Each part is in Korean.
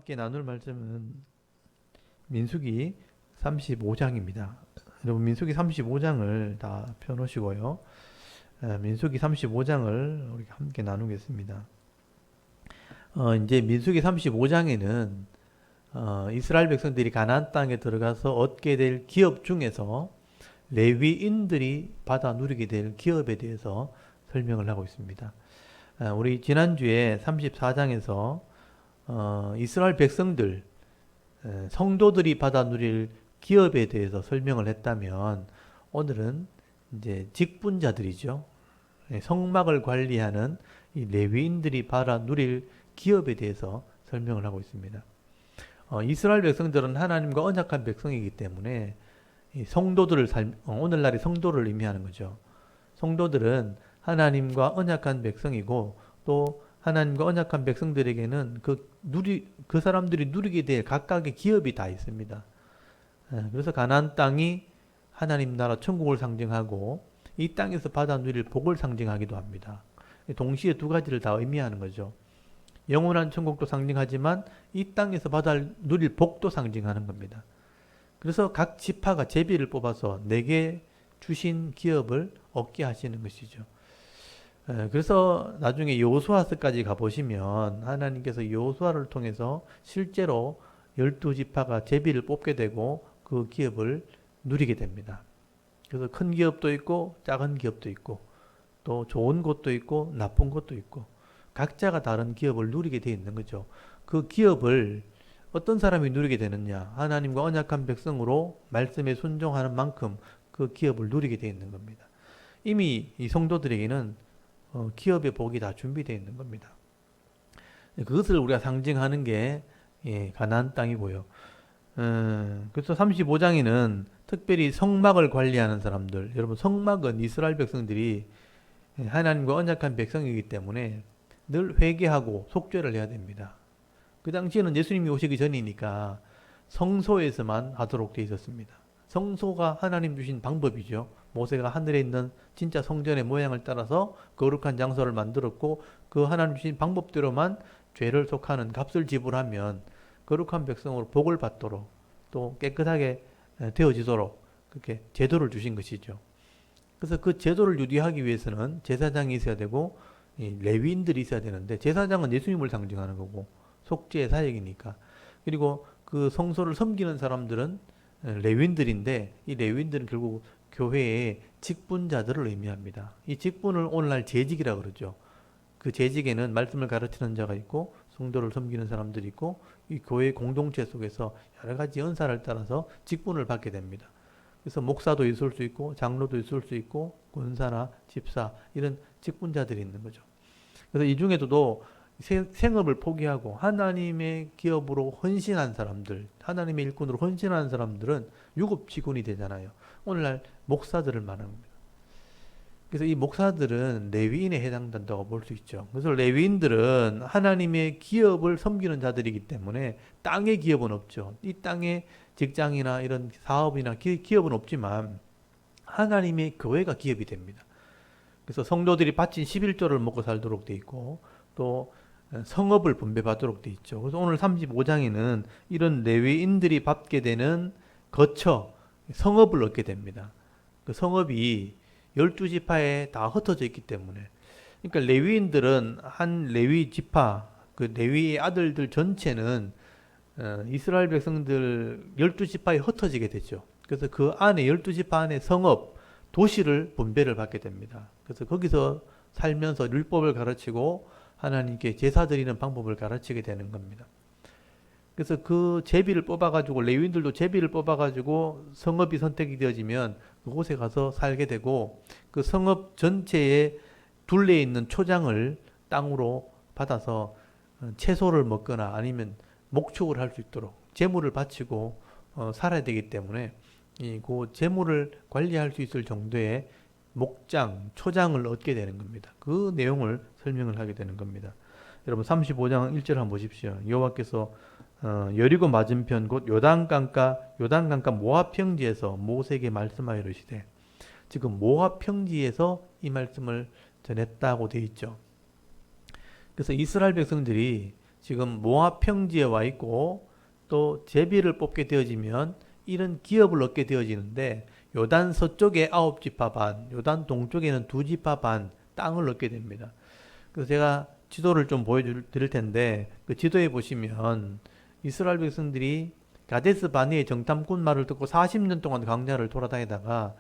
함께 나눌 말씀은 민수기 35장입니다. 여러분 민수기 35장을 다 펴놓으시고요. 민수기 35장을 우리 함께 나누겠습니다. 이제 민수기 35장에는 이스라엘 백성들이 가나안 땅에 들어가서 얻게 될 기업 중에서 레위인들이 받아 누리게 될 기업에 대해서 설명을 하고 있습니다. 우리 지난주에 34장에서 이스라엘 백성들, 성도들이 받아 누릴 기업에 대해서 설명을 했다면 오늘은 이제 직분자들이죠. 성막을 관리하는 이 레위인들이 받아 누릴 기업에 대해서 설명을 하고 있습니다. 이스라엘 백성들은 하나님과 언약한 백성이기 때문에 이 성도들을 오늘날의 성도를 의미하는 거죠. 성도들은 하나님과 언약한 백성이고 또 하나님과 언약한 백성들에게는 그 사람들이 누리게 될 각각의 기업이 다 있습니다. 그래서 가나안 땅이 하나님 나라 천국을 상징하고 이 땅에서 받아 누릴 복을 상징하기도 합니다. 동시에 두 가지를 다 의미하는 거죠. 영원한 천국도 상징하지만 이 땅에서 받아 누릴 복도 상징하는 겁니다. 그래서 각 지파가 제비를 뽑아서 내게 주신 기업을 얻게 하시는 것이죠. 그래서 나중에 여호수아서까지 가보시면 하나님께서 여호수아를 통해서 실제로 12지파가 제비를 뽑게 되고 그 기업을 누리게 됩니다. 그래서 큰 기업도 있고 작은 기업도 있고 또 좋은 곳도 있고 나쁜 곳도 있고 각자가 다른 기업을 누리게 되어 있는 거죠. 그 기업을 어떤 사람이 누리게 되느냐? 하나님과 언약한 백성으로 말씀에 순종하는 만큼 그 기업을 누리게 되어 있는 겁니다. 이미 이 성도들에게는 기업의 복이 다 준비되어 있는 겁니다. 그것을 우리가 상징하는 게 가나안 땅이고요. 그래서 35장에는 특별히 성막을 관리하는 사람들, 여러분 성막은 이스라엘 백성들이 하나님과 언약한 백성이기 때문에 늘 회개하고 속죄를 해야 됩니다. 그 당시에는 예수님이 오시기 전이니까 성소에서만 하도록 되어 있었습니다. 성소가 하나님 주신 방법이죠. 모세가 하늘에 있는 진짜 성전의 모양을 따라서 거룩한 장소를 만들었고 그 하나님 주신 방법대로만 죄를 속하는 값을 지불하면 거룩한 백성으로 복을 받도록 또 깨끗하게 되어지도록 그렇게 제도를 주신 것이죠. 그래서 그 제도를 유지하기 위해서는 제사장이 있어야 되고 레위인들이 있어야 되는데 제사장은 예수님을 상징하는 거고 속죄의 사역이니까. 그리고 그 성소를 섬기는 사람들은 레위인들인데 이 레위인들은 결국 교회의 직분자들을 의미합니다. 이 직분을 오늘날 재직이라고 그러죠. 그 재직에는 말씀을 가르치는 자가 있고 성도를 섬기는 사람들이 있고 이 교회 공동체 속에서 여러 가지 은사를 따라서 직분을 받게 됩니다. 그래서 목사도 있을 수 있고 장로도 있을 수 있고 권사나 집사 이런 직분자들이 있는 거죠. 그래서 이 중에서도 생업을 포기하고 하나님의 기업으로 헌신한 사람들, 하나님의 일꾼으로 헌신한 사람들은 유급직군이 되잖아요. 오늘날 목사들을 말합니다. 그래서 이 목사들은 레위인에 해당된다고 볼 수 있죠. 그래서 레위인들은 하나님의 기업을 섬기는 자들이기 때문에 땅의 기업은 없죠. 이 땅에 직장이나 이런 사업이나 기업은 없지만 하나님의 교회가 기업이 됩니다. 그래서 성도들이 바친 11조를 먹고 살도록 돼 있고 또 성업을 분배받도록 돼 있죠. 그래서 오늘 35장에는 이런 레위인들이 받게 되는 거처, 성업을 얻게 됩니다. 그 성업이 12지파에 다 흩어져 있기 때문에 그러니까 레위인들은 한 레위 지파, 그 레위의 아들들 전체는 이스라엘 백성들 12지파에 흩어지게 되죠. 그래서 그 안에 12지파 안에 성업, 도시를 분배를 받게 됩니다. 그래서 거기서 살면서 율법을 가르치고 하나님께 제사 드리는 방법을 가르치게 되는 겁니다. 그래서 그 제비를 뽑아가지고 레위인들도 제비를 뽑아가지고 성읍이 선택이 되어지면 그곳에 가서 살게 되고 그 성읍 전체에 둘레에 있는 초장을 땅으로 받아서 채소를 먹거나 아니면 목축을 할 수 있도록 재물을 바치고 살아야 되기 때문에 그 재물을 관리할 수 있을 정도의 목장, 초장을 얻게 되는 겁니다. 그 내용을 설명을 하게 되는 겁니다. 여러분 35장 1절 한번 보십시오. 여호와께서 여리고 맞은편 곧 요단강가 모압 평지에서 모세에게 말씀하여 이르시되, 지금 모압 평지에서 이 말씀을 전했다고 되어 있죠. 그래서 이스라엘 백성들이 지금 모압 평지에 와 있고 또 제비를 뽑게 되어지면 이런 기업을 얻게 되어지는데 요단 서쪽에 9지파 반, 요단 동쪽에는 2지파 반 땅을 얻게 됩니다. 그래서 제가 지도를 좀 보여드릴 텐데 그 지도에 보시면 이스라엘 백성들이 가데스 바네의 정탐꾼 말을 듣고 40년 동안 광야를 돌아다니다가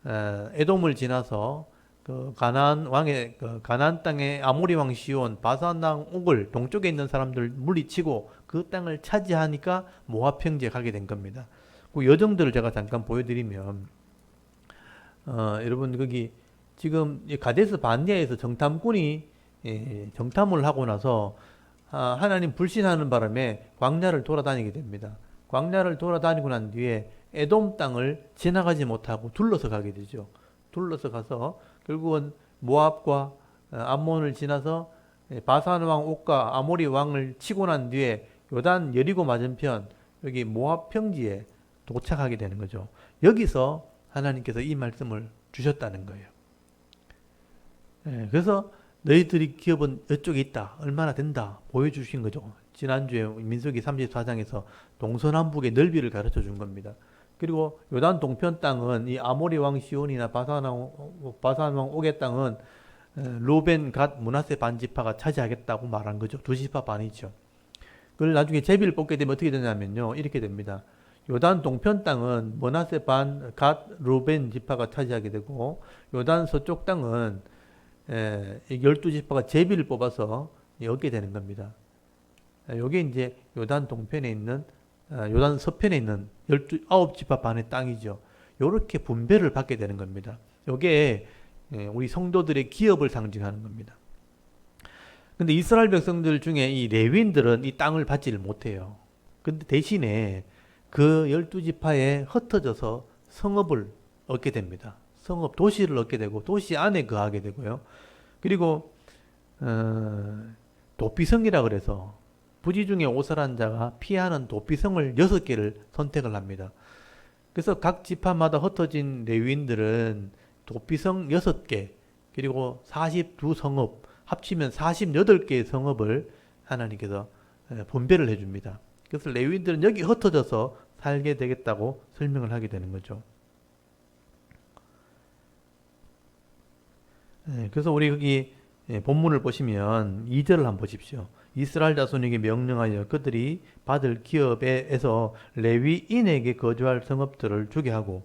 에돔을 지나서 그 가나안 왕의 그 가나안 땅의 아모리 왕 시온, 바산 왕 옥을 동쪽에 있는 사람들 물리치고 그 땅을 차지하니까 모압 평지에 가게 된 겁니다. 그 여정들을 제가 잠깐 보여드리면 여러분 거기 지금 가데스 바네아에서 정탐꾼이 정탐을 하고 나서 하나님 불신하는 바람에 광야를 돌아다니게 됩니다. 광야를 돌아다니고 난 뒤에 에돔 땅을 지나가지 못하고 둘러서 가게 되죠. 둘러서 가서 결국은 모압과 암몬을 지나서 바산 왕 옥과 아모리 왕을 치고 난 뒤에 요단 여리고 맞은편 여기 모압 평지에 도착하게 되는 거죠. 여기서 하나님께서 이 말씀을 주셨다는 거예요. 그래서 너희들이 기업은 이쪽에 있다. 얼마나 된다. 보여주신 거죠. 지난주에 민수기 34장에서 동서남북의 넓이를 가르쳐 준 겁니다. 그리고 요단 동편 땅은 이 아모리 왕 시온이나 바산 왕 옥의 땅은 로벤, 갓, 므낫세 반지파가 차지하겠다고 말한 거죠. 2지파 반이죠. 그걸 나중에 제비를 뽑게 되면 어떻게 되냐면요. 이렇게 됩니다. 요단 동편 땅은 므낫세 반, 갓, 로벤 지파가 차지하게 되고 요단 서쪽 땅은 12지파가 제비를 뽑아서 얻게 되는 겁니다. 요게 이제 요단 동편에 있는 요단 서편에 있는 9지파 반의 땅이죠. 요렇게 분배를 받게 되는 겁니다. 요게 우리 성도들의 기업을 상징하는 겁니다. 근데 이스라엘 백성들 중에 이 레위인들은 이 땅을 받지를 못해요. 근데 대신에 그 12지파에 흩어져서 성읍을 얻게 됩니다. 성읍, 도시를 얻게 되고 도시 안에 거하게 되고요. 그리고 도피성이라 그래서 부지 중에 오살한 자가 피하는 도피성을 6개를 선택을 합니다. 그래서 각 지파마다 흩어진 레위인들은 도피성 6개 그리고 42성읍 합치면 48개의 성읍을 하나님께서 분배를 해줍니다. 그래서 레위인들은 여기 흩어져서 살게 되겠다고 설명을 하게 되는 거죠. 그래서 우리 여기 본문을 보시면 2절을 한번 보십시오. 이스라엘 자손에게 명령하여 그들이 받을 기업에서 레위인에게 거주할 성읍들을 주게 하고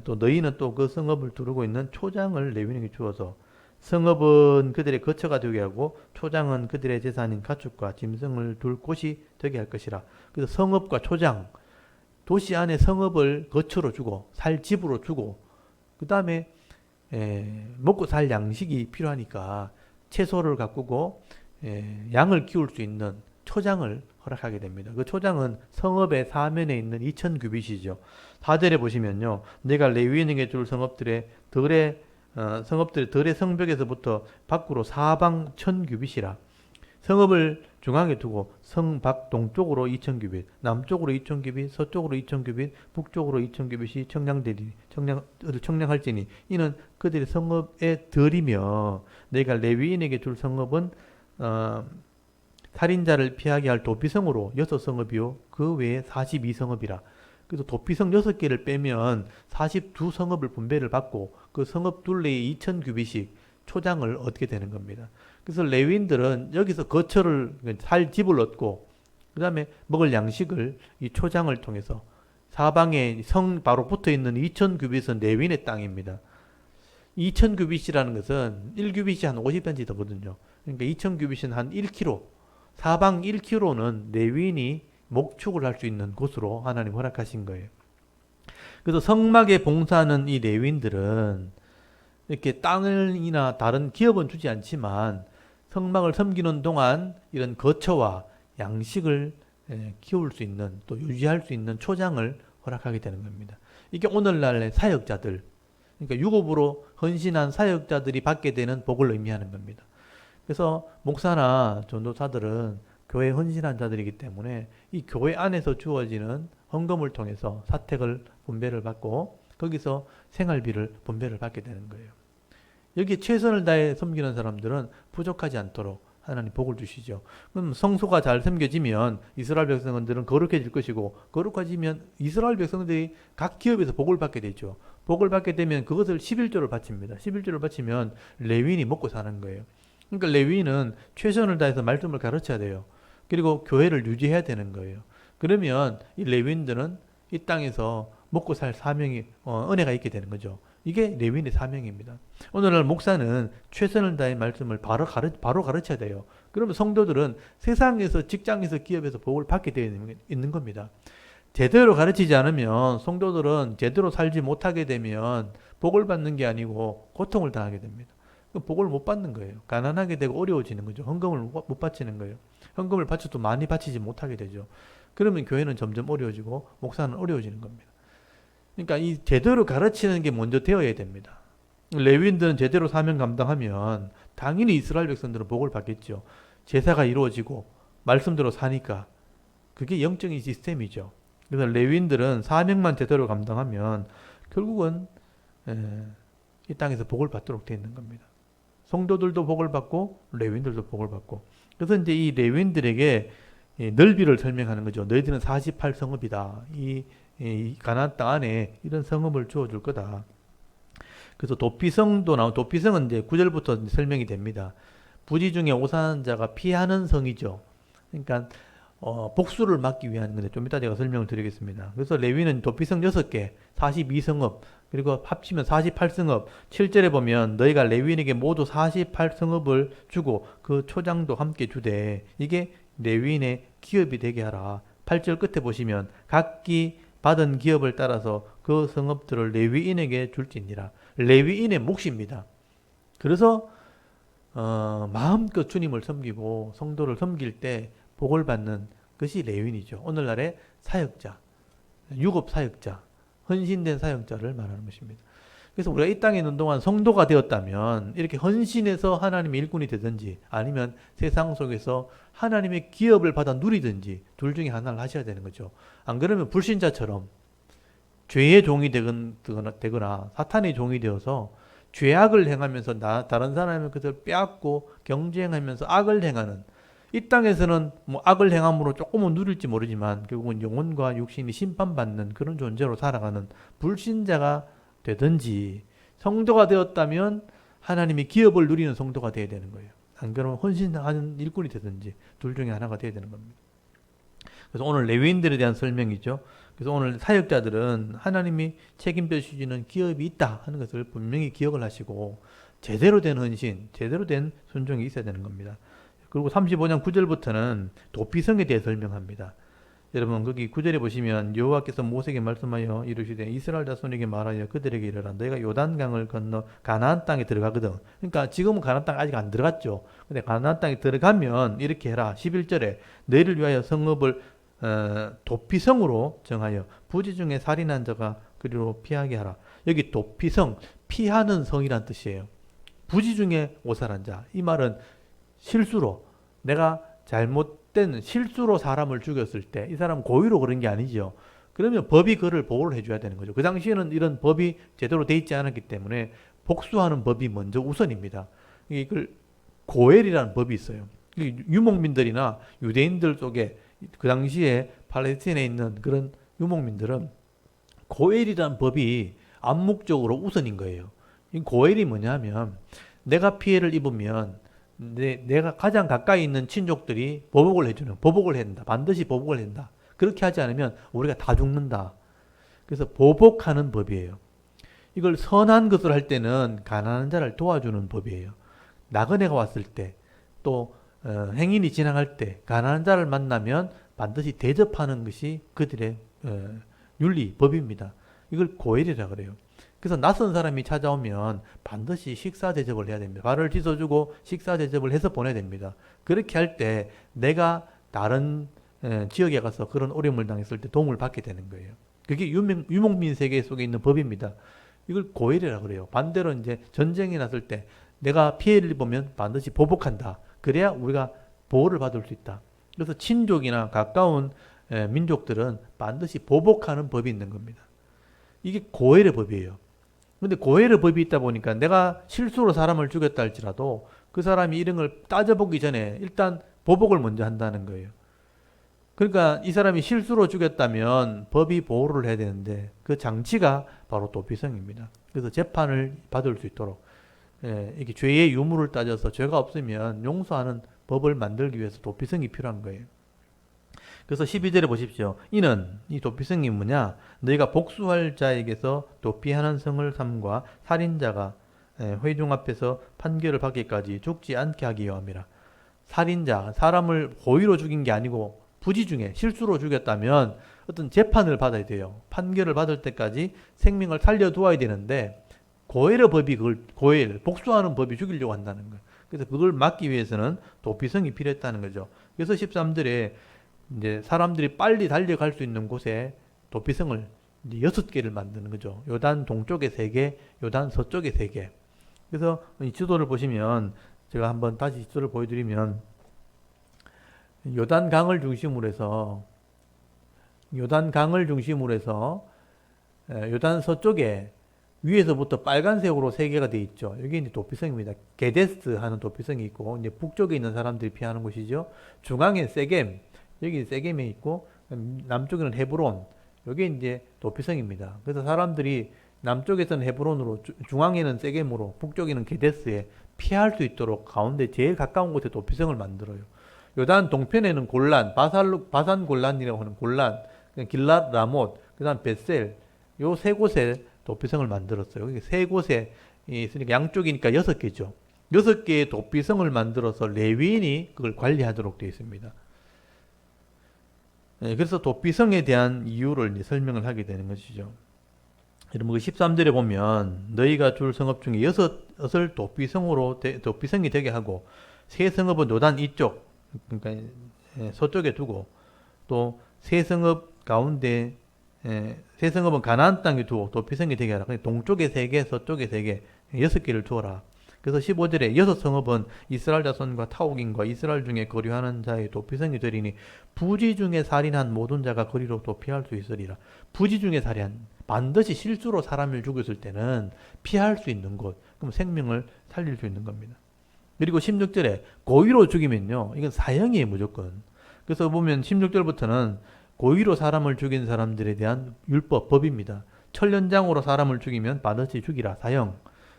또 너희는 또 그 성읍을 두르고 있는 초장을 레위인에게 주어서 성읍은 그들의 거처가 되게 하고 초장은 그들의 재산인 가축과 짐승을 둘 곳이 되게 할 것이라. 그래서 성읍과 초장, 도시 안에 성읍을 거처로 주고 살 집으로 주고 그 다음에 먹고 살 양식이 필요하니까 채소를 가꾸고 양을 키울 수 있는 초장을 허락하게 됩니다. 그 초장은 성읍의 사면에 있는 2000규빗이죠. 4절에 보시면요. 내가 레위인에게 줄 성읍들의 덜의 성벽에서부터 밖으로 사방 1000규빗이라. 성읍을 중앙에 두고 성 밖 동쪽으로 2000규빗, 남쪽으로 2000규빗, 서쪽으로 2000규빗, 북쪽으로 2000규빗이 청량할지니 이는 그들의 성읍의 덜이며 내가 레위인에게 줄 성읍은 살인자를 피하게 할 도피성으로 6성읍이요 그 외에 42성읍이라. 그래서 도피성 6개를 빼면 42성읍을 분배를 받고 그 성읍 둘레에 2000규빗씩 초장을 얻게 되는 겁니다. 그래서 레위인들은 여기서 거처를 살 집을 얻고 그 다음에 먹을 양식을 이 초장을 통해서 사방에 성 바로 붙어 있는 2000규빗은 레위인의 땅입니다. 2000규빗이라는 것은 1규빗이 한 50cm 되거든요. 그러니까 2000규빗은 한 1km, 사방 1km는 레위인이 목축을 할 수 있는 곳으로 하나님 허락하신 거예요. 그래서 성막에 봉사하는 이 레위인들은 이렇게 땅이나 다른 기업은 주지 않지만 성막을 섬기는 동안 이런 거처와 양식을 키울 수 있는 또 유지할 수 있는 초장을 허락하게 되는 겁니다. 이게 오늘날의 사역자들, 그러니까 유업으로 헌신한 사역자들이 받게 되는 복을 의미하는 겁니다. 그래서 목사나 전도사들은 교회 헌신한 자들이기 때문에 이 교회 안에서 주어지는 헌금을 통해서 사택을 분배를 받고 거기서 생활비를 분배를 받게 되는 거예요. 여기에 최선을 다해 섬기는 사람들은 부족하지 않도록 하나님 복을 주시죠. 그럼 성소가 잘 섬겨지면 이스라엘 백성들은 거룩해질 것이고 거룩해지면 이스라엘 백성들이 각 기업에서 복을 받게 되죠. 복을 받게 되면 그것을 11조를 바칩니다. 11조를 바치면 레위인이 먹고 사는 거예요. 그러니까 레위인은 최선을 다해서 말씀을 가르쳐야 돼요. 그리고 교회를 유지해야 되는 거예요. 그러면 이 레위인들은 이 땅에서 먹고 살 사명이 은혜가 있게 되는 거죠. 이게 레위인의 사명입니다. 오늘날 목사는 최선을 다해 말씀을 바로 가르쳐야 돼요. 그러면 성도들은 세상에서 직장에서 기업에서 복을 받게 되어 있는 겁니다. 제대로 가르치지 않으면 성도들은 제대로 살지 못하게 되면 복을 받는 게 아니고 고통을 당하게 됩니다. 복을 못 받는 거예요. 가난하게 되고 어려워지는 거죠. 헌금을 못 바치는 거예요. 헌금을 바쳐도 많이 바치지 못하게 되죠. 그러면 교회는 점점 어려워지고 목사는 어려워지는 겁니다. 그러니까 이 제대로 가르치는 게 먼저 되어야 됩니다. 레위인들은 제대로 사명 감당하면 당연히 이스라엘 백성들은 복을 받겠죠. 제사가 이루어지고 말씀대로 사니까 그게 영적인 시스템이죠. 그래서 레위인들은 사명만 제대로 감당하면 결국은 이 땅에서 복을 받도록 되어 있는 겁니다. 성도들도 복을 받고 레위인들도 복을 받고. 그래서 이제 이 레위인들에게 넓이를 설명하는 거죠. 너희들은 48성읍이다. 이 가나안 땅 안에 이런 성읍을 주어줄 거다. 그래서 도피성도 도피성은 이제 9절부터 설명이 됩니다. 부지 중에 오산한 자가 피하는 성이죠. 그러니까 복수를 막기 위한 건데 좀 이따 제가 설명을 드리겠습니다. 그래서 레위는 도피성 6개, 42성읍, 그리고 합치면 48성읍. 7절에 보면 너희가 레위인에게 모두 48성읍을 주고 그 초장도 함께 주되 이게 레위인의 기업이 되게 하라. 8절 끝에 보시면 각기 받은 기업을 따라서 그 성읍들을 레위인에게 줄지니라. 레위인의 몫입니다. 그래서 마음껏 주님을 섬기고 성도를 섬길 때 복을 받는 것이 레위인이죠. 오늘날의 사역자, 유급 사역자, 헌신된 사역자를 말하는 것입니다. 그래서 우리가 이 땅에 있는 동안 성도가 되었다면 이렇게 헌신해서 하나님의 일꾼이 되든지 아니면 세상 속에서 하나님의 기업을 받아 누리든지 둘 중에 하나를 하셔야 되는 거죠. 안 그러면 불신자처럼 죄의 종이 되거나 사탄의 종이 되어서 죄악을 행하면서 다른 사람의 것을 빼앗고 경쟁하면서 악을 행하는, 이 땅에서는 뭐 악을 행함으로 조금은 누릴지 모르지만 결국은 영혼과 육신이 심판받는 그런 존재로 살아가는 불신자가 되든지, 성도가 되었다면 하나님의 기업을 누리는 성도가 되어야 되는 거예요. 안 그러면 헌신하는 일꾼이 되든지 둘 중에 하나가 되어야 되는 겁니다. 그래서 오늘 레위인들에 대한 설명이죠. 그래서 오늘 사역자들은 하나님이 책임져 주시는 기업이 있다 하는 것을 분명히 기억을 하시고 제대로 된 헌신, 제대로 된 순종이 있어야 되는 겁니다. 그리고 35장 9절부터는 도피성에 대해 설명합니다. 여러분 거기 9절에 보시면 여호와께서 모세에게 말씀하여 이르시되 이스라엘 자손에게 말하여 그들에게 이르라 너희가 요단강을 건너 가나안 땅에 들어가거든. 그러니까 지금은 가나안 땅 아직 안 들어갔죠. 근데 가나안 땅에 들어가면 이렇게 해라. 11절에 너희를 위하여 성읍을 도피성으로 정하여 부지 중에 살인한 자가 그리로 피하게 하라. 여기 도피성, 피하는 성이란 뜻이에요. 부지 중에 오살한 자. 이 말은 실수로 내가 잘못된 실수로 사람을 죽였을 때 이 사람 고의로 그런 게 아니죠. 그러면 법이 그를 보호를 해줘야 되는 거죠. 그 당시에는 이런 법이 제대로 돼 있지 않았기 때문에 복수하는 법이 먼저 우선입니다. 이걸 고엘이라는 법이 있어요. 유목민들이나 유대인들 속에 그 당시에 팔레스틴에 있는 그런 유목민들은 고엘이라는 법이 암묵적으로 우선인 거예요. 이 고엘이 뭐냐면 내가 피해를 입으면 내가 가장 가까이 있는 친족들이 보복을 해주는, 보복을 한다. 반드시 보복을 한다. 그렇게 하지 않으면 우리가 다 죽는다. 그래서 보복하는 법이에요. 이걸 선한 것을 할 때는 가난한 자를 도와주는 법이에요. 나그네가 왔을 때, 또 행인이 지나갈 때 가난한 자를 만나면 반드시 대접하는 것이 그들의 윤리, 법입니다. 이걸 고엘이라 그래요. 그래서 낯선 사람이 찾아오면 반드시 식사 대접을 해야 됩니다. 발을 씻어주고 식사 대접을 해서 보내야 됩니다. 그렇게 할 때 내가 다른 지역에 가서 그런 어려움을 당했을 때 도움을 받게 되는 거예요. 그게 유목민 세계 속에 있는 법입니다. 이걸 고엘이라 그래요. 반대로 이제 전쟁이 났을 때 내가 피해를 입으면 반드시 보복한다. 그래야 우리가 보호를 받을 수 있다. 그래서 친족이나 가까운 민족들은 반드시 보복하는 법이 있는 겁니다. 이게 고엘의 법이에요. 근데 고엘의 법이 있다 보니까 내가 실수로 사람을 죽였다 할지라도 그 사람이 이런 걸 따져보기 전에 일단 보복을 먼저 한다는 거예요. 그러니까 이 사람이 실수로 죽였다면 법이 보호를 해야 되는데 그 장치가 바로 도피성입니다. 그래서 재판을 받을 수 있도록 이게 죄의 유무를 따져서 죄가 없으면 용서하는 법을 만들기 위해서 도피성이 필요한 거예요. 그래서 12절에 보십시오. 이는 이 도피성이 뭐냐? 너희가 복수할 자에게서 도피하는 성을 삼과 살인자가 회중 앞에서 판결을 받기까지 죽지 않게 하기 위함이라. 살인자, 사람을 고의로 죽인 게 아니고 부지 중에 실수로 죽였다면 어떤 재판을 받아야 돼요. 판결을 받을 때까지 생명을 살려두어야 되는데 고의의 법이 그걸 고의를 복수하는 법이 죽이려고 한다는 거예요. 그래서 그걸 막기 위해서는 도피성이 필요했다는 거죠. 그래서 13절에 이제 사람들이 빨리 달려갈 수 있는 곳에 도피성을 이제 6개를 만드는 거죠. 요단 동쪽에 3개, 요단 서쪽에 3개. 그래서 이 지도를 보시면 제가 한번 다시 지도를 보여드리면 요단강을 중심으로 해서 요단 서쪽에 위에서부터 빨간색으로 3개가 되어 있죠. 여기 이제 도피성입니다. 게데스 하는 도피성이 있고 이제 북쪽에 있는 사람들이 피하는 곳이죠. 중앙에 세겜, 여기 세겜에 있고 남쪽에는 헤브론, 여기 이제 도피성입니다. 그래서 사람들이 남쪽에서는 헤브론으로, 중앙에는 세겜으로, 북쪽에는 게데스에 피할 수 있도록 가운데 제일 가까운 곳에 도피성을 만들어요. 요단 동편에는 골란, 바산 골란이라고 하는 골란, 길랏 라못, 그 다음 벳셀, 요 3곳에 도피성을 만들었어요. 여기 3곳에 있으니까 양쪽이니까 6개죠. 6개의 도피성을 만들어서 레위인이 그걸 관리하도록 되어 있습니다. 그래서 도피성에 대한 이유를 이제 설명을 하게 되는 것이죠. 여러분, 그 13절에 보면 너희가 줄 성읍 중에 6을 도피성이 되게 하고 세 성읍은 요단 이쪽, 그러니까 서쪽에 두고 또 세 성읍 가운데 세 성읍은 가나안 땅에 두고 도피성이 되게 하라. 동쪽에 3개, 서쪽에 3개, 6개를 두어라. 그래서 15절에 6성읍은 이스라엘 자손과 타옥인과 이스라엘 중에 거류하는 자의 도피성이 되리니 부지 중에 살인한 모든 자가 거리로 도피할 수 있으리라. 부지 중에 살인, 반드시 실수로 사람을 죽였을 때는 피할 수 있는 곳, 그럼 생명을 살릴 수 있는 겁니다. 그리고 16절에 고의로 죽이면요, 이건 사형이에요, 무조건. 그래서 보면 16절부터는 고의로 사람을 죽인 사람들에 대한 율법, 법입니다. 철련장으로 사람을 죽이면 반드시 죽이라, 사형.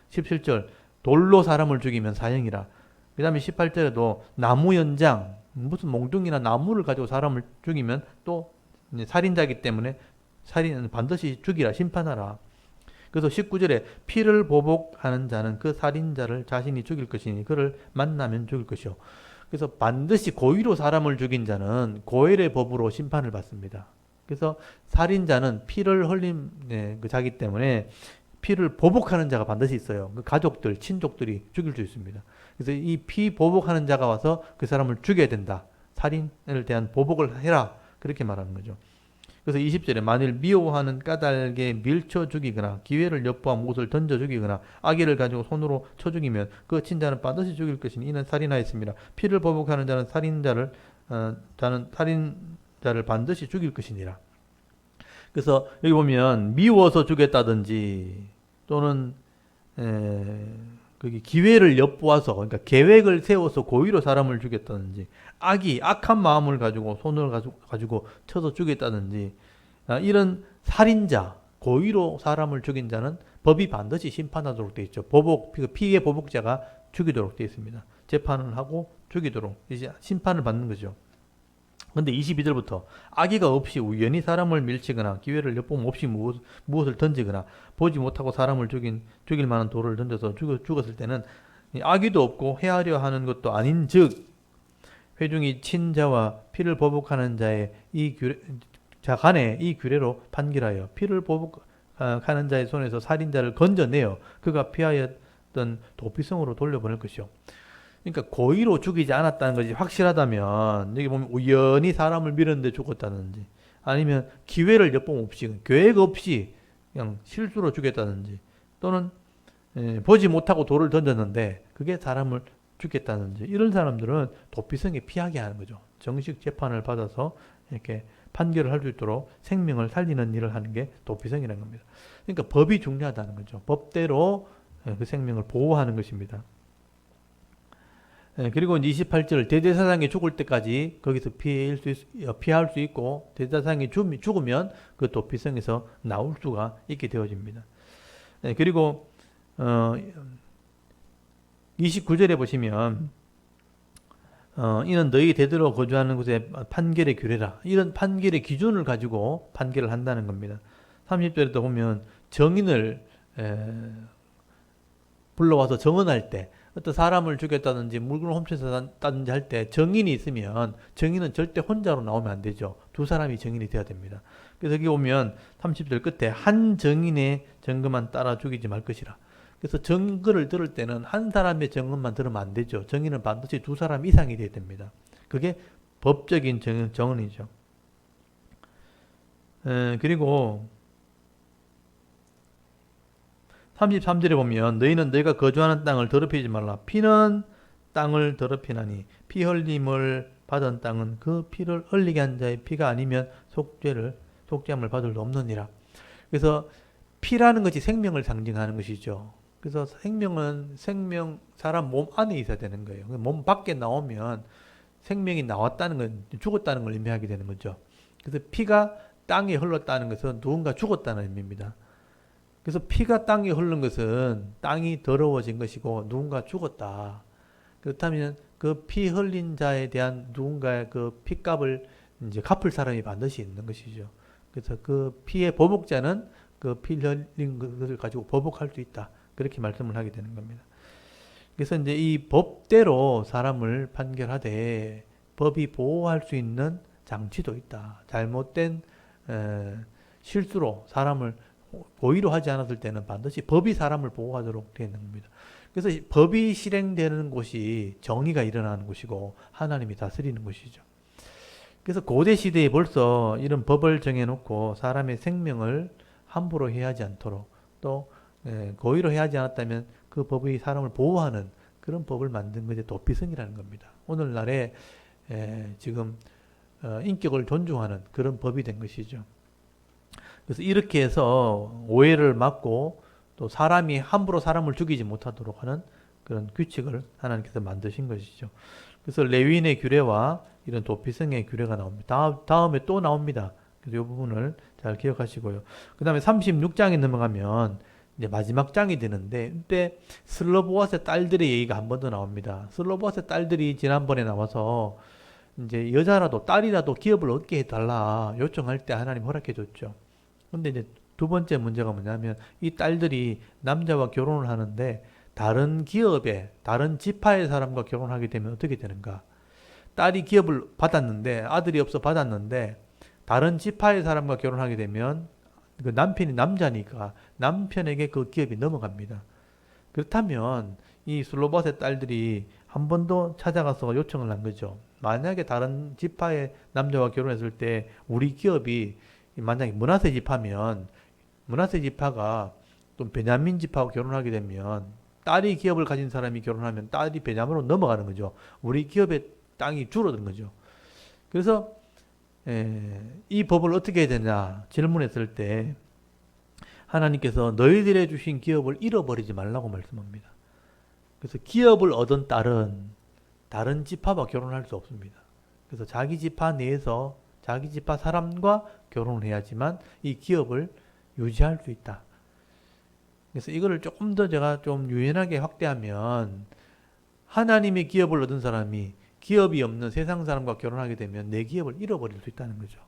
17절, 돌로 사람을 죽이면 사형이라. 그 다음에 18절에도 나무 연장, 무슨 몽둥이나 나무를 가지고 사람을 죽이면 또 살인자이기 때문에 살인은 반드시 죽이라, 심판하라. 그래서 19절에 피를 보복하는 자는 그 살인자를 자신이 죽일 것이니 그를 만나면 죽일 것이요. 그래서 반드시 고의로 사람을 죽인 자는 고엘의 법으로 심판을 받습니다. 그래서 살인자는 피를 흘린 그 자기 때문에 피를 보복하는 자가 반드시 있어요. 그 가족들, 친족들이 죽일 수 있습니다. 그래서 이 피 보복하는 자가 와서 그 사람을 죽여야 된다. 살인을 대한 보복을 해라. 그렇게 말하는 거죠. 그래서 20절에 만일 미워하는 까닭에 밀쳐 죽이거나 기회를 엿보아 못을 던져 죽이거나 아기를 가지고 손으로 쳐 죽이면 그 친자는 반드시 죽일 것이니 이는 살인하였습니다. 피를 보복하는 자는 살인자를 반드시 죽일 것이니라. 그래서 여기 보면 미워서 죽였다든지 또는 거기 기회를 엿보아서, 그러니까 계획을 세워서 고의로 사람을 죽였다든지 악한 마음을 가지고 손을 가지고 쳐서 죽였다든지 이런 살인자, 고의로 사람을 죽인 자는 법이 반드시 심판하도록 되어 있죠. 피해 보복자가 죽이도록 되어 있습니다. 재판을 하고 죽이도록 이제 심판을 받는 거죠. 근데 22절부터 악의가 없이 우연히 사람을 밀치거나 기회를 엿보면 없이 무엇을 던지거나 보지 못하고 사람을 죽일 만한 돌을 던져서 죽었을 때는 악의도 없고 해하려 하는 것도 아닌 즉 회중이 친자와 피를 보복하는 자의 간에 이 규례로 판결하여 피를 보복하는 자의 손에서 살인자를 건져내어 그가 피하였던 도피성으로 돌려보낼 것이요. 그러니까 고의로 죽이지 않았다는 것이 확실하다면 여기 보면 우연히 사람을 밀었는데 죽었다든지 아니면 기회를 엿봄 없이 계획 없이 그냥 실수로 죽였다든지 또는 보지 못하고 돌을 던졌는데 그게 사람을 죽였다든지 이런 사람들은 도피성에 피하게 하는 거죠. 정식 재판을 받아서 이렇게 판결을 할 수 있도록 생명을 살리는 일을 하는 게 도피성이라는 겁니다. 그러니까 법이 중요하다는 거죠. 법대로 그 생명을 보호하는 것입니다. 그리고 28절 대제사장이 죽을 때까지 거기서 피할 수 있고 대제사장이 죽으면 그 도피성에서 나올 수가 있게 되어집니다. 그리고 29절에 보시면 이는 너희 대대로 거주하는 곳에 판결의 규례라. 이런 판결의 기준을 가지고 판결을 한다는 겁니다. 30절에도 보면 정인을 불러와서 정언할 때 어떤 사람을 죽였다든지 물건을 훔쳤다든지 할 때 정인이 있으면 정인은 절대 혼자로 나오면 안 되죠. 두 사람이 정인이 돼야 됩니다. 그래서 여기 보면 30절 끝에 한 정인의 증거만 따라 죽이지 말 것이라. 그래서 증거를 들을 때는 한 사람의 증언만 들으면 안 되죠. 정인은 반드시 두 사람 이상이 돼야 됩니다. 그게 법적인 정언이죠. 그리고 33절에 보면 너희는 너희가 거주하는 땅을 더럽히지 말라. 피는 땅을 더럽히나니 피 흘림을 받은 땅은 그 피를 흘리게 한 자의 피가 아니면 속죄함을 받을 수 없느니라. 그래서 피라는 것이 생명을 상징하는 것이죠. 그래서 생명은 사람 몸 안에 있어야 되는 거예요. 몸 밖에 나오면 생명이 나왔다는 건 죽었다는 걸 의미하게 되는 거죠. 그래서 피가 땅에 흘렀다는 것은 누군가 죽었다는 의미입니다. 그래서 피가 땅에 흐른 것은 땅이 더러워진 것이고 누군가 죽었다. 그렇다면 그 피 흘린 자에 대한 누군가의 그 피값을 이제 갚을 사람이 반드시 있는 것이죠. 그래서 그 피의 보복자는 그 피 흘린 것을 가지고 보복할 수 있다. 그렇게 말씀을 하게 되는 겁니다. 그래서 이제 이 법대로 사람을 판결하되 법이 보호할 수 있는 장치도 있다. 잘못된 실수로 사람을 고의로 하지 않았을 때는 반드시 법이 사람을 보호하도록 되어 있는 겁니다. 그래서 법이 실행되는 곳이 정의가 일어나는 곳이고 하나님이 다스리는 곳이죠. 그래서 고대 시대에 벌써 이런 법을 정해놓고 사람의 생명을 함부로 해하지 않도록 또 고의로 해하지 않았다면 그 법이 사람을 보호하는 그런 법을 만든 것이 도피성이라는 겁니다. 오늘날에 지금 인격을 존중하는 그런 법이 된 것이죠. 그래서 이렇게 해서 오해를 막고 또 사람이 함부로 사람을 죽이지 못하도록 하는 그런 규칙을 하나님께서 만드신 것이죠. 그래서 레위인의 규례와 이런 도피성의 규례가 나옵니다. 다음에 또 나옵니다. 그래서 이 부분을 잘 기억하시고요. 그 다음에 36장에 넘어가면 이제 마지막 장이 되는데 이때 슬로보앗의 딸들의 얘기가 한 번 더 나옵니다. 슬로보앗의 딸들이 지난번에 나와서 이제 여자라도 딸이라도 기업을 얻게 해달라 요청할 때 하나님 허락해 줬죠. 근데 이제 두 번째 문제가 뭐냐면 이 딸들이 남자와 결혼을 하는데 다른 기업에 다른 지파의 사람과 결혼하게 되면 어떻게 되는가? 딸이 기업을 받았는데 아들이 없어 받았는데 다른 지파의 사람과 결혼하게 되면 그 남편이 남자니까 남편에게 그 기업이 넘어갑니다. 그렇다면 이 슬로바스의 딸들이 한 번 더 찾아가서 요청을 한 거죠. 만약에 다른 지파의 남자와 결혼했을 때 우리 기업이 만약에 므낫세 지파면 므낫세 지파가 또 베냐민 지파하고 결혼하게 되면 딸이 기업을 가진 사람이 결혼하면 딸이 베냐민으로 넘어가는 거죠. 우리 기업의 땅이 줄어든 거죠. 그래서 이 법을 어떻게 해야 되냐 질문했을 때 하나님께서 너희들의 주신 기업을 잃어버리지 말라고 말씀합니다. 그래서 기업을 얻은 딸은 다른 지파와 결혼할 수 없습니다. 그래서 자기 지파 내에서 자기 지파 사람과 결혼을 해야지만 이 기업을 유지할 수 있다. 그래서 이거를 조금 더 제가 좀 유연하게 확대하면 하나님의 기업을 얻은 사람이 기업이 없는 세상 사람과 결혼하게 되면 내 기업을 잃어버릴 수 있다는 거죠.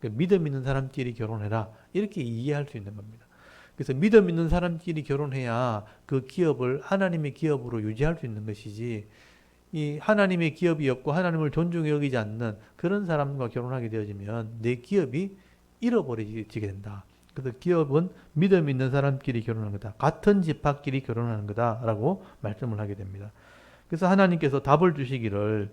믿음 있는 사람끼리 결혼해라. 이렇게 이해할 수 있는 겁니다. 그래서 믿음 있는 사람끼리 결혼해야 그 기업을 하나님의 기업으로 유지할 수 있는 것이지 이 하나님의 기업이 없고 하나님을 존중해 여기지 않는 그런 사람과 결혼하게 되어지면 내 기업이 잃어버리게 된다. 그래서 기업은 믿음 있는 사람끼리 결혼하는 거다. 같은 지파끼리 결혼하는 거다라고 말씀을 하게 됩니다. 그래서 하나님께서 답을 주시기를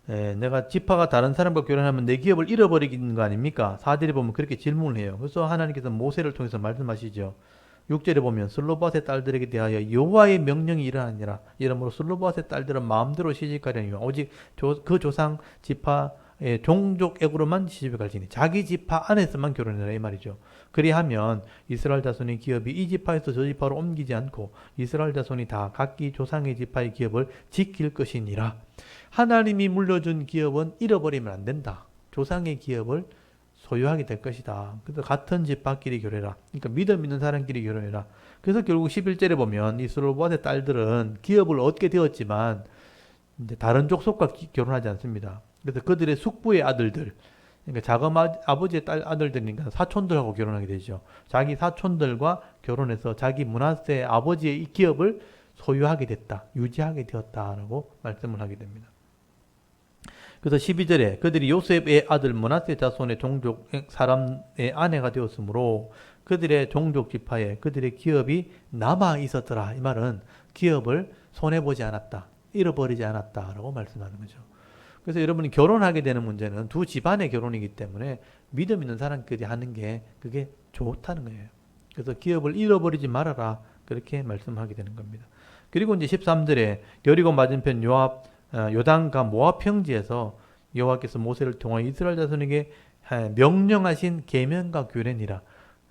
내가 지파가 다른 사람과 결혼하면 내 기업을 잃어버리는 거 아닙니까? 4절에 보면 그렇게 질문을 해요. 그래서 하나님께서 모세를 통해서 말씀하시죠. 6절에 보면 슬로바스의 딸들에게 대하여 여호와의 명령이 일어나니라. 이러므로 슬로바스의 딸들은 마음대로 시집가려니와 오직 그 조상 지파 종족액으로만 시집을 갈지니 자기 지파 안에서만 결혼해라 이 말이죠. 그리하면 이스라엘 자손의 기업이 이 지파에서 저 지파로 옮기지 않고 이스라엘 자손이 다 각기 조상의 지파의 기업을 지킬 것이니라. 하나님이 물려준 기업은 잃어버리면 안 된다. 조상의 기업을 소유하게 될 것이다. 그래서 같은 지파끼리 결혼해라. 그러니까 믿음 있는 사람끼리 결혼해라. 그래서 결국 11절에 보면 이 스로보아의 딸들은 기업을 얻게 되었지만 이제 다른 족속과 결혼하지 않습니다. 그래서 그들의 숙부의 아들들, 그러니까 자금 아버지의 딸 아들들이니까 사촌들하고 결혼하게 되죠. 자기 사촌들과 결혼해서 자기 므낫세의 아버지의 이 기업을 소유하게 됐다, 유지하게 되었다라고 말씀을 하게 됩니다. 그래서 12절에 그들이 요셉의 아들 므낫세 자손의 종족 사람의 아내가 되었으므로 그들의 종족 지파에 그들의 기업이 남아 있었더라. 이 말은 기업을 손해보지 않았다, 잃어버리지 않았다라고 말씀하는 거죠. 그래서 여러분이 결혼하게 되는 문제는 두 집안의 결혼이기 때문에 믿음 있는 사람끼리 하는 게 그게 좋다는 거예요. 그래서 기업을 잃어버리지 말아라, 그렇게 말씀하게 되는 겁니다. 그리고 이제 13절에 여리고 맞은편 요단과 모압 평지에서 여호와께서 모세를 통하여 이스라엘 자손에게 명령하신 계명과 규례니라.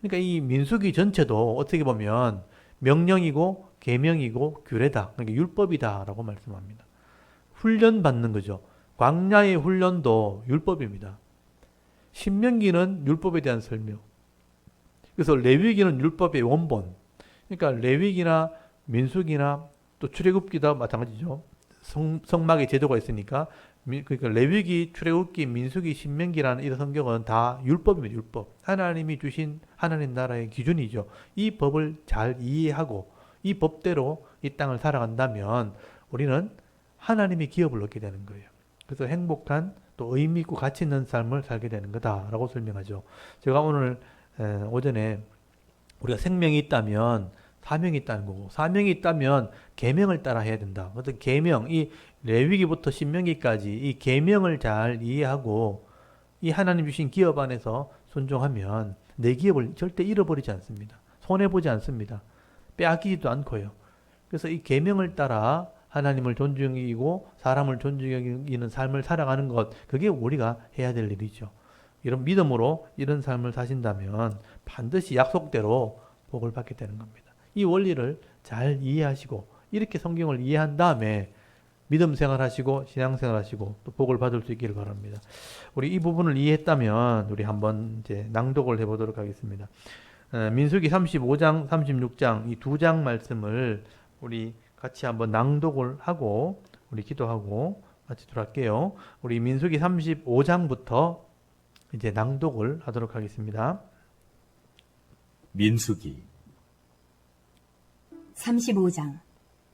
그러니까 이 민수기 전체도 어떻게 보면 명령이고 계명이고 규례다, 그러니까 율법이다라고 말씀합니다. 훈련 받는 거죠. 광야의 훈련도 율법입니다. 신명기는 율법에 대한 설명. 그래서 레위기는 율법의 원본. 그러니까 레위기나 민수기나 또 출애굽기도 마찬가지죠. 성막의 제도가 있으니까 그러니까 레위기, 출애굽기, 민수기, 신명기라는 이런 성경은 다 율법입니다. 율법. 하나님이 주신 하나님 나라의 기준이죠. 이 법을 잘 이해하고 이 법대로 이 땅을 살아간다면 우리는 하나님의 기업을 얻게 되는 거예요. 그래서 행복한 또 의미 있고 가치 있는 삶을 살게 되는 거다라고 설명하죠. 제가 오늘 오전에 우리가 생명이 있다면 사명이 있다는 거고, 사명이 있다면 계명을 따라 해야 된다. 어떤 계명, 이 레위기부터 신명기까지 이 계명을 잘 이해하고 이 하나님 주신 기업 안에서 순종하면 내 기업을 절대 잃어버리지 않습니다. 손해보지 않습니다. 빼앗기지도 않고요. 그래서 이 계명을 따라 하나님을 존중이고 사람을 존중하는 삶을 살아가는 것, 그게 우리가 해야 될 일이죠. 이런 믿음으로 이런 삶을 사신다면 반드시 약속대로 복을 받게 되는 겁니다. 이 원리를 잘 이해하시고 이렇게 성경을 이해한 다음에 믿음 생활하시고 신앙생활 하시고 또 복을 받을 수 있기를 바랍니다. 우리 이 부분을 이해했다면 우리 한번 이제 낭독을 해보도록 하겠습니다. 민수기 35장, 36장 이 두 장 말씀을 우리 같이 한번 낭독을 하고 우리 기도하고 마치도록 할게요. 우리 민수기 35장부터 이제 낭독을 하도록 하겠습니다. 민수기 35장.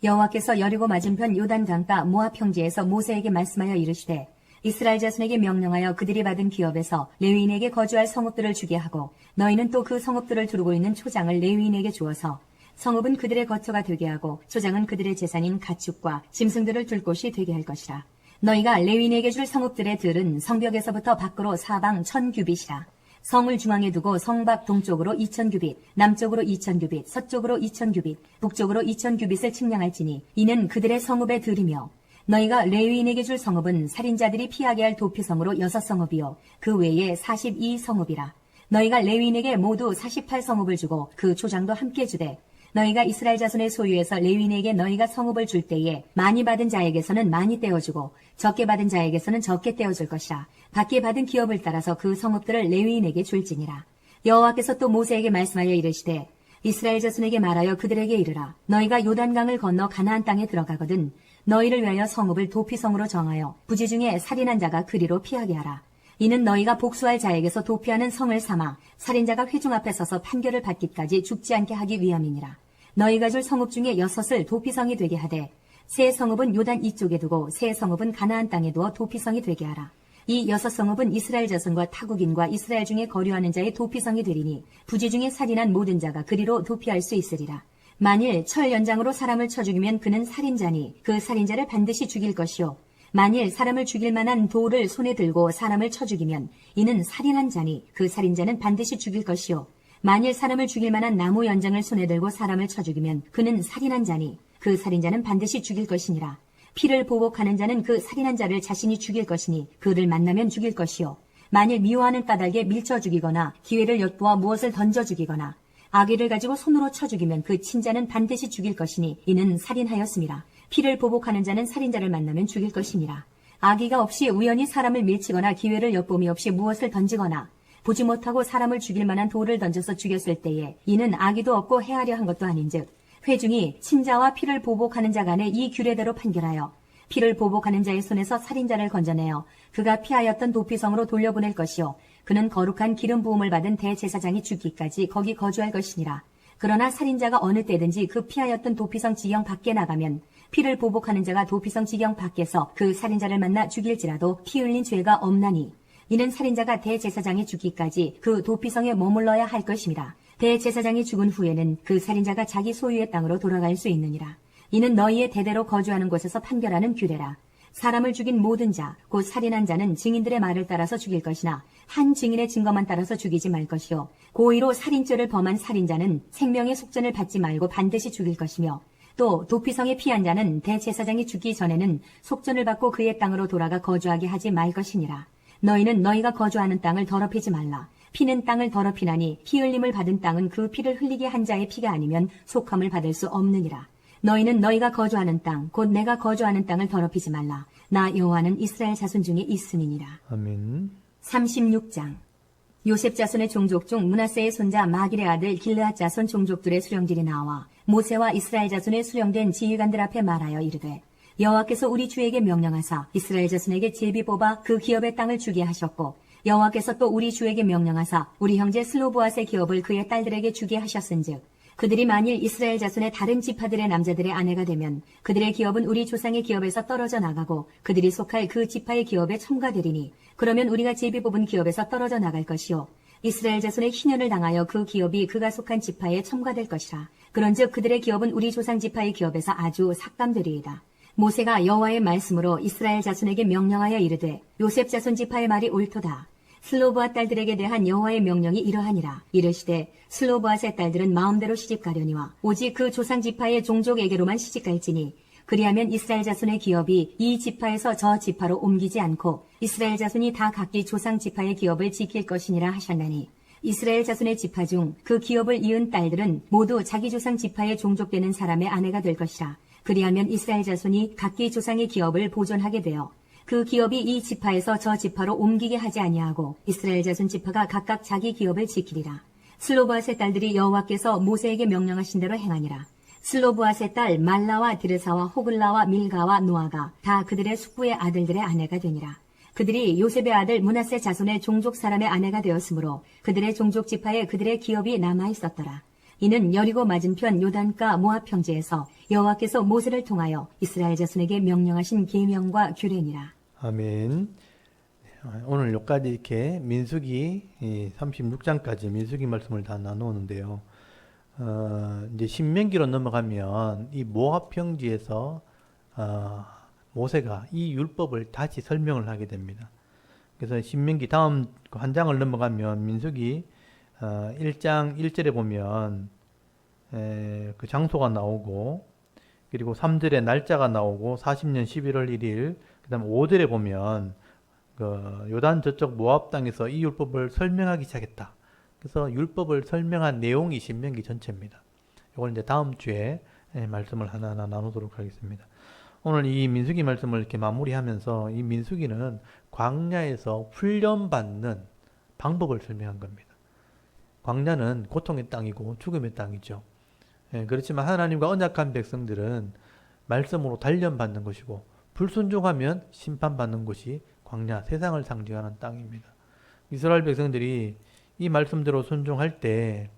여호와께서 여리고 맞은편 요단 강가 모압 평지에서 모세에게 말씀하여 이르시되 이스라엘 자손에게 명령하여 그들이 받은 기업에서 레위인에게 거주할 성읍들을 주게 하고 너희는 또 그 성읍들을 두르고 있는 초장을 레위인에게 주어서 성읍은 그들의 거처가 되게 하고 초장은 그들의 재산인 가축과 짐승들을 둘 곳이 되게 할 것이라. 너희가 레위인에게 줄 성읍들의 들은 성벽에서부터 밖으로 사방 1000규빗이라. 성을 중앙에 두고 성 밖 동쪽으로 2000규빗, 남쪽으로 2000규빗, 서쪽으로 2000규빗, 북쪽으로 2000규빗을 측량할지니 이는 그들의 성읍의 들이며 너희가 레위인에게 줄 성읍은 살인자들이 피하게 할 도피성으로 6성읍이요 그 외에 42성읍이라. 너희가 레위인에게 모두 48성읍을 주고 그 초장도 함께 주되 너희가 이스라엘 자손의 소유에서 레위인에게 너희가 성읍을 줄 때에 많이 받은 자에게서는 많이 떼어주고 적게 받은 자에게서는 적게 떼어줄 것이라. 밖에 받은 기업을 따라서 그 성읍들을 레위인에게 줄지니라. 여호와께서 또 모세에게 말씀하여 이르시되 이스라엘 자손에게 말하여 그들에게 이르라. 너희가 요단강을 건너 가나안 땅에 들어가거든 너희를 위하여 성읍을 도피성으로 정하여 부지 중에 살인한 자가 그리로 피하게 하라. 이는 너희가 복수할 자에게서 도피하는 성을 삼아 살인자가 회중 앞에 서서 판결을 받기까지 죽지 않게 하기 위함이니라. 너희가 줄 성읍 중에 6을 도피성이 되게 하되 세 성읍은 요단 이쪽에 두고 세 성읍은 가나안 땅에 두어 도피성이 되게 하라. 이 6성읍은 이스라엘 자손과 타국인과 이스라엘 중에 거류하는 자의 도피성이 되리니 부지 중에 살인한 모든 자가 그리로 도피할 수 있으리라. 만일 철 연장으로 사람을 쳐 죽이면 그는 살인자니 그 살인자를 반드시 죽일 것이요 만일 사람을 죽일 만한 돌을 손에 들고 사람을 쳐 죽이면 이는 살인한 자니 그 살인자는 반드시 죽일 것이요 만일 사람을 죽일 만한 나무 연장을 손에 들고 사람을 쳐 죽이면 그는 살인한 자니 그 살인자는 반드시 죽일 것이니라. 피를 보복하는 자는 그 살인한 자를 자신이 죽일 것이니 그를 만나면 죽일 것이요. 만일 미워하는 까닭에 밀쳐 죽이거나 기회를 엿보아 무엇을 던져 죽이거나 아기를 가지고 손으로 쳐 죽이면 그 친자는 반드시 죽일 것이니 이는 살인하였습니다. 피를 보복하는 자는 살인자를 만나면 죽일 것이니라. 아기가 없이 우연히 사람을 밀치거나 기회를 엿봄이 없이 무엇을 던지거나 보지 못하고 사람을 죽일 만한 돌을 던져서 죽였을 때에 이는 아기도 없고 해하려 한 것도 아닌즉 회중이 친자와 피를 보복하는 자 간에 이 규례대로 판결하여 피를 보복하는 자의 손에서 살인자를 건져내어 그가 피하였던 도피성으로 돌려보낼 것이요 그는 거룩한 기름 부음을 받은 대제사장이 죽기까지 거기 거주할 것이니라. 그러나 살인자가 어느 때든지 그 피하였던 도피성 지경 밖에 나가면 피를 보복하는 자가 도피성 지경 밖에서 그 살인자를 만나 죽일지라도 피 흘린 죄가 없나니 이는 살인자가 대제사장이 죽기까지 그 도피성에 머물러야 할 것입니다. 대제사장이 죽은 후에는 그 살인자가 자기 소유의 땅으로 돌아갈 수 있느니라. 이는 너희의 대대로 거주하는 곳에서 판결하는 규례라. 사람을 죽인 모든 자, 곧 살인한 자는 증인들의 말을 따라서 죽일 것이나 한 증인의 증거만 따라서 죽이지 말 것이요. 고의로 살인죄를 범한 살인자는 생명의 속전을 받지 말고 반드시 죽일 것이며 또 도피성에 피한 자는 대제사장이 죽기 전에는 속전을 받고 그의 땅으로 돌아가 거주하게 하지 말 것이니라. 너희는 너희가 거주하는 땅을 더럽히지 말라. 피는 땅을 더럽히나니 피 흘림을 받은 땅은 그 피를 흘리게 한 자의 피가 아니면 속함을 받을 수 없느니라. 너희는 너희가 거주하는 땅, 곧 내가 거주하는 땅을 더럽히지 말라. 나 여호와는 이스라엘 자손 중에 있음이니라. 아멘. 36장. 요셉 자손의 종족 중 므낫세의 손자 마길의 아들 길르앗 자손 종족들의 수령들이 나와 모세와 이스라엘 자손의 수령된 지휘관들 앞에 말하여 이르되 여호와께서 우리 주에게 명령하사 이스라엘 자손에게 제비 뽑아 그 기업의 땅을 주게 하셨고 여호와께서 또 우리 주에게 명령하사 우리 형제 슬로보앗의 기업을 그의 딸들에게 주게 하셨은즉 그들이 만일 이스라엘 자손의 다른 지파들의 남자들의 아내가 되면 그들의 기업은 우리 조상의 기업에서 떨어져 나가고 그들이 속할 그 지파의 기업에 첨가되리니 그러면 우리가 제비 뽑은 기업에서 떨어져 나갈 것이요 이스라엘 자손의 희년을 당하여 그 기업이 그가 속한 지파에 첨가될 것이라. 그런즉 그들의 기업은 우리 조상 지파의 기업에서 아주 삭감되리이다. 모세가 여호와의 말씀으로 이스라엘 자손에게 명령하여 이르되 요셉 자손 지파의 말이 옳도다. 슬로보앗 딸들에게 대한 여호와의 명령이 이러하니라. 이르시되 슬로보앗의 딸들은 마음대로 시집가려니와 오직 그 조상 지파의 종족에게로만 시집갈지니 그리하면 이스라엘 자손의 기업이 이 지파에서 저 지파로 옮기지 않고 이스라엘 자손이 다 각기 조상 지파의 기업을 지킬 것이니라 하셨나니 이스라엘 자손의 지파 중 그 기업을 이은 딸들은 모두 자기 조상 지파에 종족되는 사람의 아내가 될 것이라. 그리하면 이스라엘 자손이 각기 조상의 기업을 보존하게 되어 그 기업이 이 지파에서 저 지파로 옮기게 하지 아니하고 이스라엘 자손 지파가 각각 자기 기업을 지키리라. 슬로보앗의 딸들이 여호와께서 모세에게 명령하신 대로 행하니라. 슬로보앗의 딸 말라와 드르사와 호글라와 밀가와 노아가 다 그들의 숙부의 아들들의 아내가 되니라. 그들이 요셉의 아들 므낫세 자손의 종족 사람의 아내가 되었으므로 그들의 종족 지파에 그들의 기업이 남아 있었더라. 이는 여리고 맞은편 요단가 모압 평지에서 여호와께서 모세를 통하여 이스라엘 자손에게 명령하신 계명과 규례니라. 아멘. 오늘 여기까지 이렇게 민수기 36장까지 민수기 말씀을 다 나누었는데요. 이제 신명기로 넘어가면 이 모압 평지에서 모세가 이 율법을 다시 설명을 하게 됩니다. 그래서 신명기 다음 한 장을 넘어가면 민수기 1장 1절에 보면 그 장소가 나오고 그리고 3절에 날짜가 나오고 40년 11월 1일 그 다음 5절에 보면 그 요단 저쪽 모압 땅에서 이 율법을 설명하기 시작했다. 그래서 율법을 설명한 내용이 신명기 전체입니다. 이걸 이제 다음 주에 말씀을 하나하나 나누도록 하겠습니다. 오늘 이 민수기 말씀을 이렇게 마무리하면서 이 민수기는 광야에서 훈련받는 방법을 설명한 겁니다. 광야는 고통의 땅이고 죽음의 땅이죠. 그렇지만 하나님과 언약한 백성들은 말씀으로 단련받는 것이고 불순종하면 심판받는 곳이 광야, 세상을 상징하는 땅입니다. 이스라엘 백성들이 이 말씀대로 순종할 때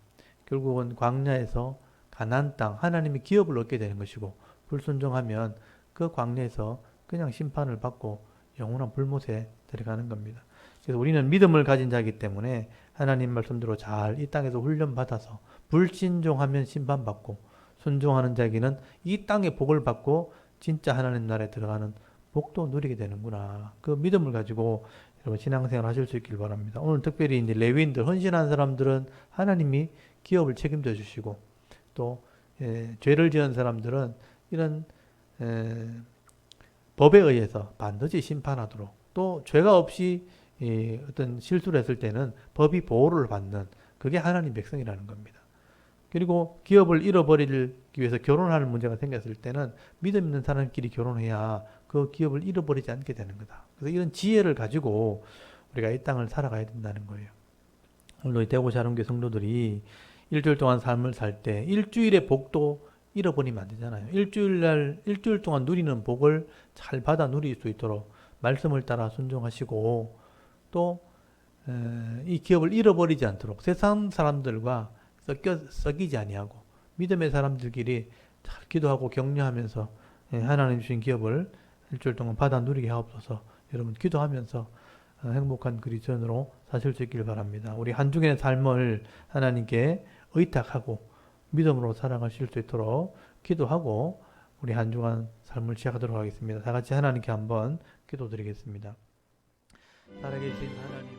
결국은 광야에서 가나안 땅, 하나님의 기업을 얻게 되는 것이고 불순종하면 그 광야에서 그냥 심판을 받고 영원한 불못에 들어가는 겁니다. 그래서 우리는 믿음을 가진 자이기 때문에 하나님 말씀대로 잘 이 땅에서 훈련받아서 불신종하면 심판받고 순종하는 자에게는 이 땅의 복을 받고 진짜 하나님 나라에 들어가는 복도 누리게 되는구나. 그 믿음을 가지고 여러분 신앙생활 하실 수 있길 바랍니다. 오늘 특별히 이제 레위인들, 헌신한 사람들은 하나님이 기업을 책임져 주시고 또 죄를 지은 사람들은 이런 법에 의해서 반드시 심판하도록, 또 죄가 없이 어떤 실수를 했을 때는 법이 보호를 받는, 그게 하나님 백성이라는 겁니다. 그리고 기업을 잃어버리기 위해서 결혼하는 문제가 생겼을 때는 믿음 있는 사람끼리 결혼해야 그 기업을 잃어버리지 않게 되는 거다. 그래서 이런 지혜를 가지고 우리가 이 땅을 살아가야 된다는 거예요. 오늘 대구시 하롱교회 성도들이 일주일 동안 삶을 살 때 일주일의 복도 잃어버리면 안 되잖아요. 일주일 동안 누리는 복을 잘 받아 누릴 수 있도록 말씀을 따라 순종하시고, 또 이 기업을 잃어버리지 않도록 세상 사람들과 섞이지 아니하고 믿음의 사람들끼리 잘 기도하고 격려하면서 하나님 주신 기업을 일주일 동안 받아 누리게 하옵소서. 여러분 기도하면서 행복한 그리스도인으로 사실 수 있길 바랍니다. 우리 한 주간의 삶을 하나님께 의탁하고 믿음으로 살아가실 수 있도록 기도하고 우리 한 주간 삶을 시작하도록 하겠습니다. 다 같이 하나님께 한번 기도드리겠습니다. 살아계신 하나님,